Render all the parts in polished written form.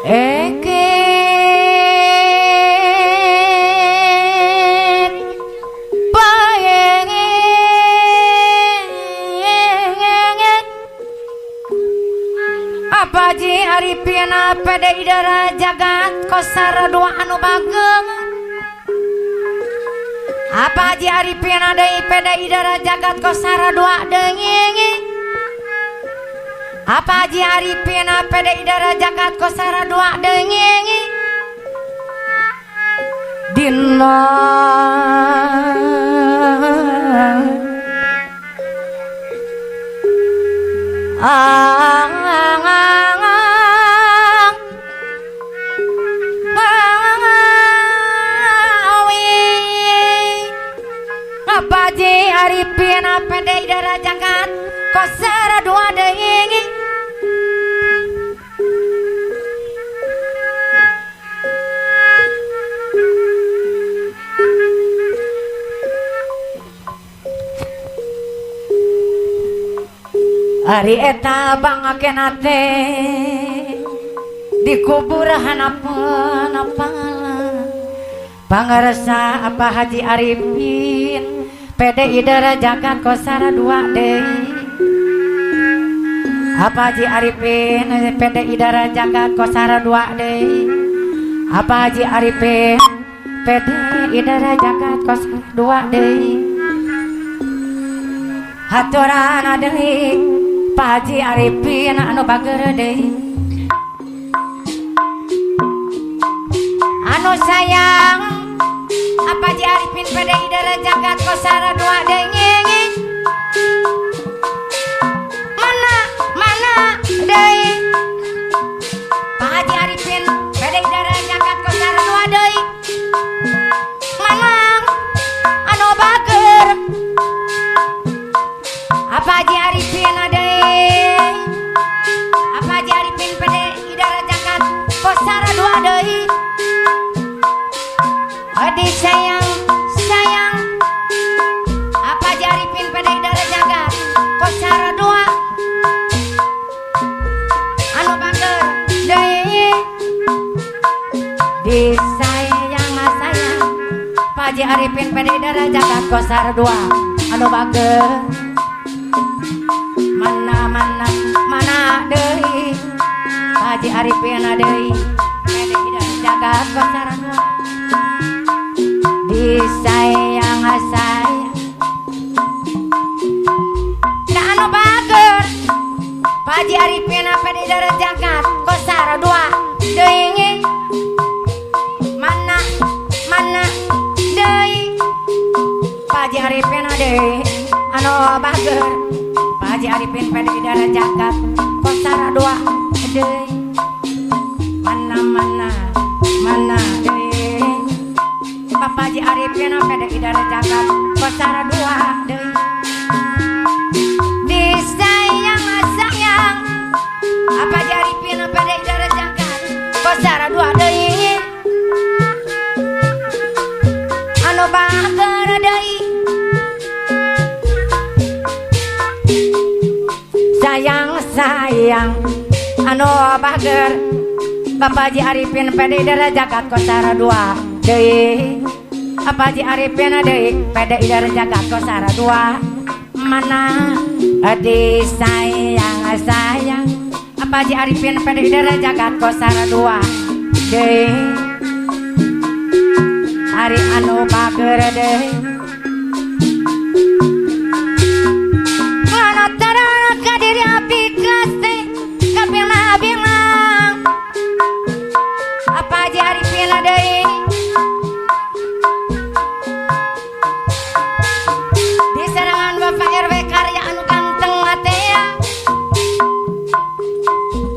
Eke apa ji aripina pede idara jagat kosara dua anu bageng apa ji aripina deui pede idara jagat kosara dua dengingi apa ji aripina pede idara jagat kosara dua dengingi dina apa ji aripin apa dei dara jagat kosara dua dengi hari eta bangakeun ate dikubur hanapeun apala pangarasa apa Haji Arifin pede idara jagat kosara dua deui apa Haji Arifin pede idara jagat kosara dua deui apa Haji Arifin pede idara jagat kosara dua deui haturana deui Pak Haji Arifin anu bager deui anu sayang apa Haji Arifin pede idara jagat kosara dua dengengi mana deui Pak Haji Arifin pede idara jagat kosara dua deui mana anu bager apa Haji Arifin deui apa Haji Arifin pede idara jagat kosara dua deui Adi sayang apa Haji Arifin pede idara jagat kosara dua anu bager deui disayang Pak Haji Arifin pede idara jagat kosara dua anu bager mana deui Pak Haji Arifin deui pede idara jagat kosara dua disayang da anu bager Pak Haji Arifin pede idara jagat kosara dua deui mana deui Pak Haji Arifin deui anu bager Pak Haji Arifin pede idara jagat kosara dua deui mana deui Bapak Haji Arifin pede idara jagat kosara dua deui disayang apa Haji Arifin pede idara jagat kosara dua deui anu bager deui sayang anu bager Bapak Haji Arifin pede idara jagat kosara dua deui apa Haji Arifin deui pede idara jagat kosara dua mana adi sayang apa Haji Arifin pede idara jagat kosara dua deui hari anu bager deui kadiri api kase bilang apa Haji Arifin deui di serangan Bapak RW karya anu ganteng atea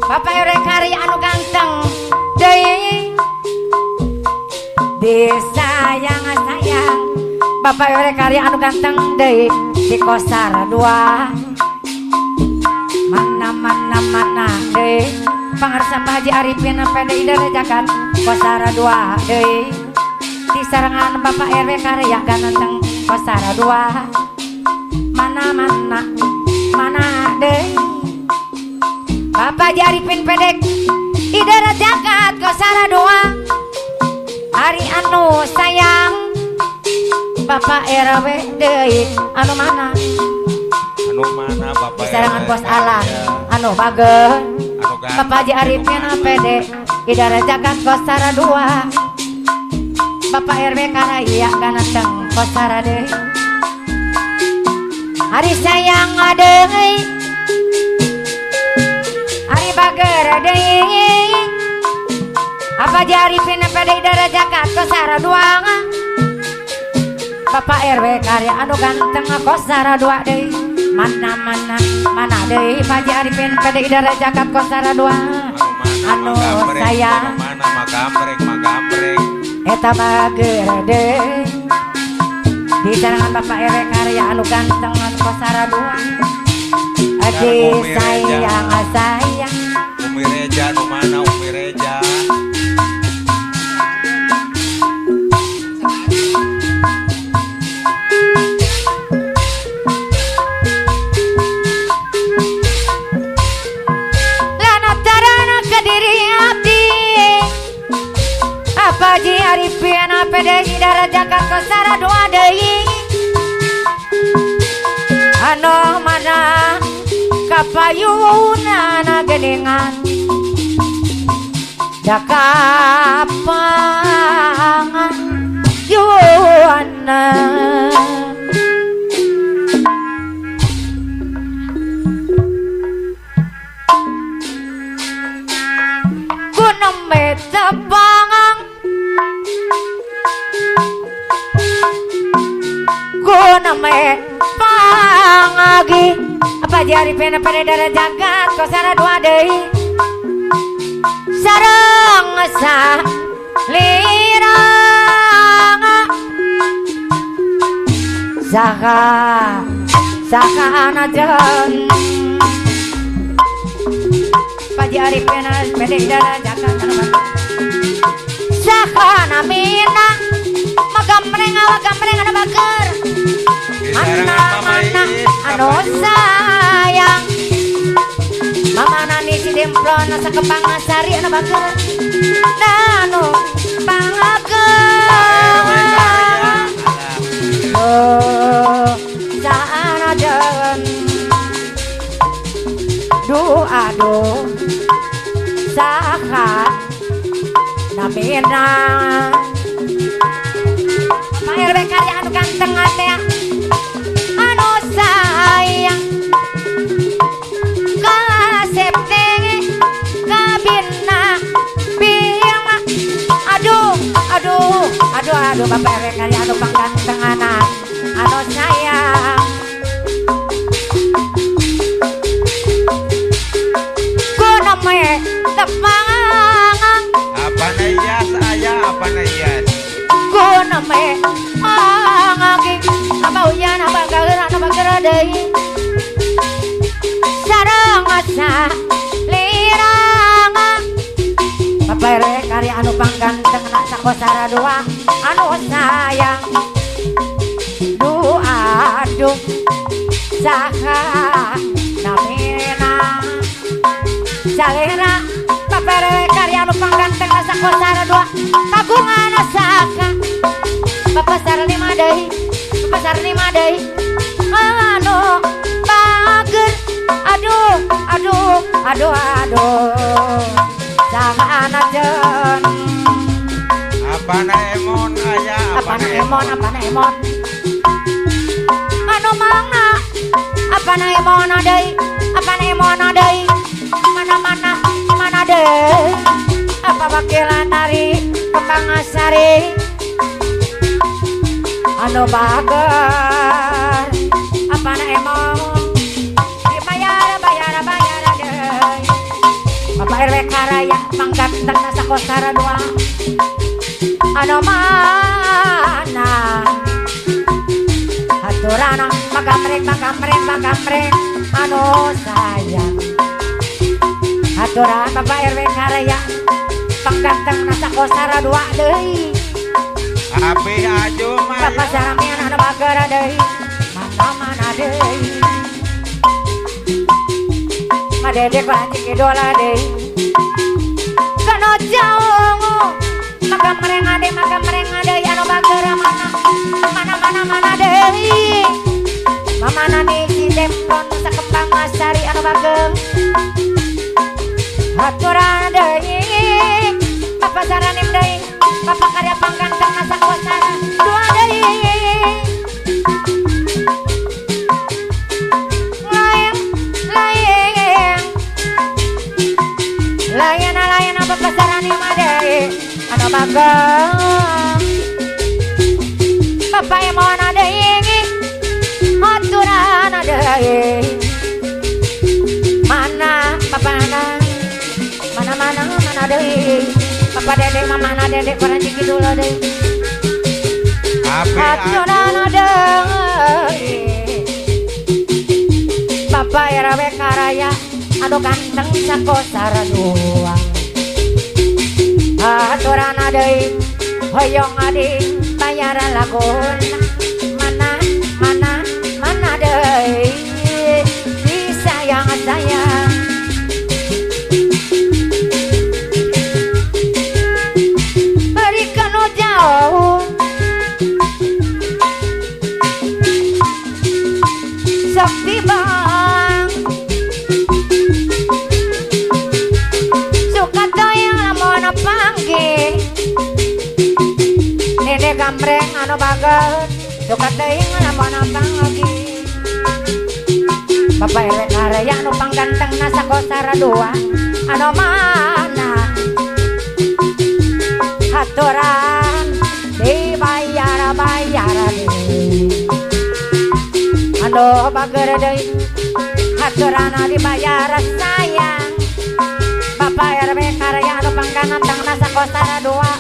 Bapak RW karya anu ganteng deui disayang Bapak RW karya anu ganteng deui di kosara dua mana deui pangarsa Pak Haji Arifin pede idara jagat kosara dua deui di sarangan Bapak RW karya ganteng kosara dua mana deui Bapak Haji Arifin pede idara jagat Bapak RW deui anu mana Bapak disarangan bos Allah anu bageun Bapak Haji Arifin pede Idara Jagat Kosara 2 Bapak RW Karaya ganateng Kosara deui hari sayang deui hari bager deui Bapak Haji Arifin pede Idara Jagat Kosara 2 Bapak RW karya anu ganteng Kosara 2 deui mana deui Pak Haji Arifin pede Idara Jagat Kosara 2 anu sayang magambreng eta bager deui disarangan Bapak RW karya anu ganteng Kosara 2 Haji sayang Umi Reja nu mana Umi Reja Haji Arifin pede Idara Jagat Kosara 2 deui anu mana kapayuna geningan da kapangan yuana gunung metepang name pangagi apa Haji Arifin pede Idara Jagat Kosara 2 deui sareng salirang saha anajeun Pak Haji Arifin pede Idara Jagat saha namina magamreng anu bager mana anu sayang mama nani si demplon sakepang sari anu bager anu pangakeun saanajeun aduh saha namina Pak RW karya anu ganteng teh anu sayang kasep teh kabina bima aduh Bapak RW karya anu pangganteng anak anu sayang kuname tepang apa naya saya apa naya kuname angagi apa hujan apa gageura deui sareng salirang Bapak RW karya anu pangganteng anak Kosara 2 anu sayang aduh saha namina salira Bapak RW karya anu pangganteng anak Kosara 2 kagungan saka Bapak Sarlima deui anu bager aduh saha anajeun apana emon aya apana emon anu mangga apana emon deui mana deui apa bakilan dari kembang sari anu bager apana emon dibayar deui Bapak RW karaya pangganteng nasa Kosara 2 anu mana haturana magamreng anu sayang haturan Bapak RW karaya pangganteng nasa Kosara 2 deui api aju mah Bapak saramian anu bager deui mana deui madedek banjik idola deui kana jauh magamreng ade anu bager mana bagem aturan deui Bapak saranim deui Bapak karya pangganteng nasa kosara dua deui layang Bapak saranim deui anu bagem Bapak emon deui aturan deui mana Bapak mana deui Bapak Dede Mama Dede kurang ciki dulu deui aturan deui Bapak RW Karaya anu ganteng sakosara dua aturan deui hoyong adi bayaran lagun mana deui disayang sayang berikan jauh sakti bang suka toyang lamun panggih Nene gambreng anu baget suka teuing lamun panggih Bapak RW Karaya anu pangganteng nasa kosara dua anu mana aturan dibayar deui anu bager deui aturan dibayar sayang Bapak RW Karaya anu pangganteng nasa kosara dua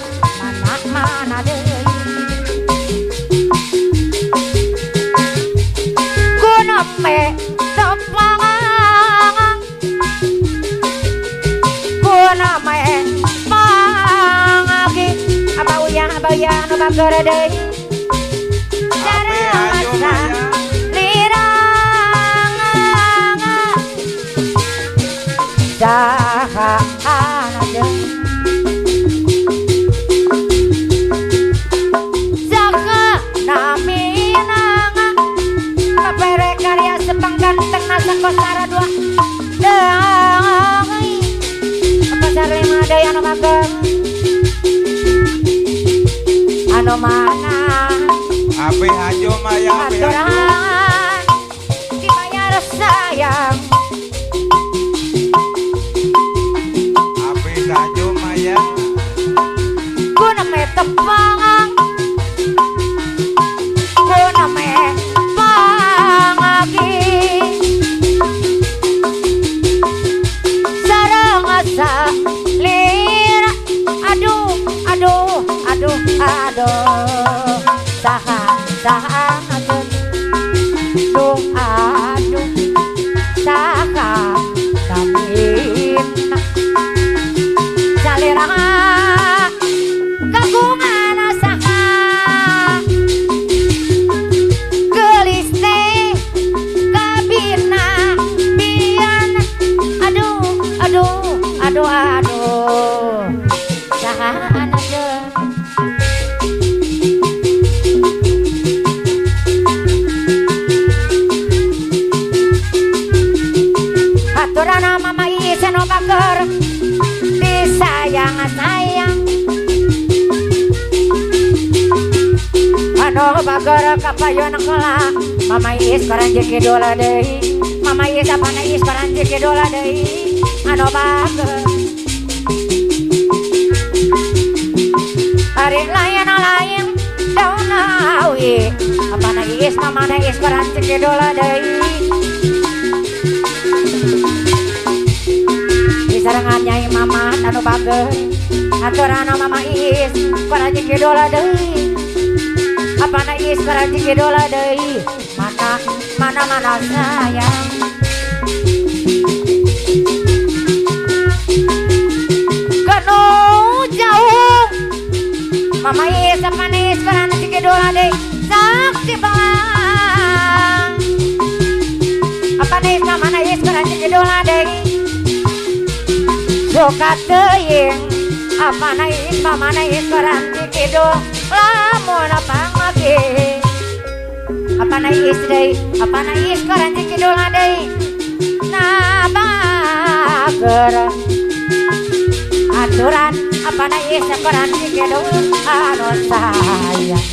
mana deui kunape tepang kunape pangagi abauya anu bager deui cara masa lirang saha deui ganteng nasa kosara dua deui Bapak sarima deui anu magem anu mana Abe ajo maya abe ajo aturan dibayar sayang abe ajo maya kunape tepang kunape pangagi sareng asa lira aduh saha aduh saha kamin salira kagungan saha gelis teh kabina bian aduh saha anajeun aturan Mama Iis anu bager disayang sayang anu bager kapayon heula Mama Iis koranji kidola deui Mama Iis apana Iis koranji kidola deui anu bager hari lain daun awi apana Iis mamana Iis koranji kidola deui sarangan Nyai Mamat anu bager aturan Mama Iis koranji kidola deui apana Iis koranji kidola deui mana sayang kanu jauh Mama Iis apana Iis koranji kidola deui sakti bang apana Iis mamana Iis koranji kidola deui suka teuing apana Iis mamana Iis koranji kidul lamun pangagi apana Iis deui apana Iis koranji kidul deui bager aturan apa na isakoran dikidul anu sayang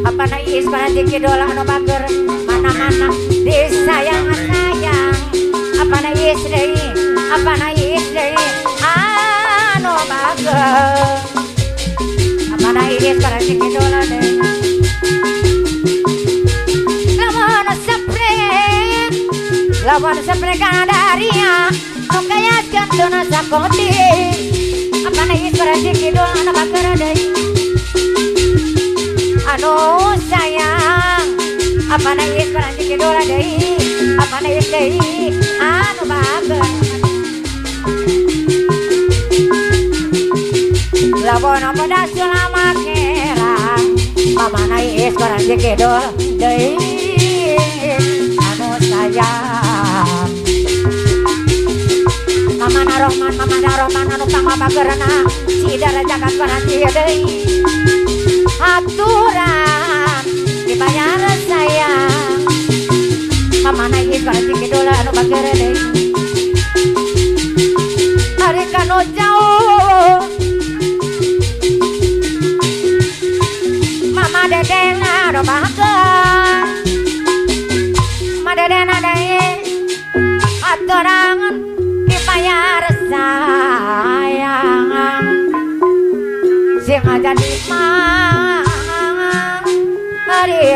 apa na isakoran dikidul anu bager mana-mana disayang-sayang apa na isdei anu bager apa na isakoran dikidul deui lawan sepre kadaria nukaya gandona sakoti apa na iskorasi kidul anu bager deui anu sayang apa na iskorasi kidul deui apa na isdei anu bager lawan pada sulama kera apa na iskorasi kidul deui anu sayang Mama Rohman anu kang bagerna sidara jagat koranti deui aturan dibayar sayang Mama naik koranti kidul anu bager deui hari kanu jauh Mama dedeng anu bager Mama dedeng deui aturan dibayar sayang sing aja di mang hari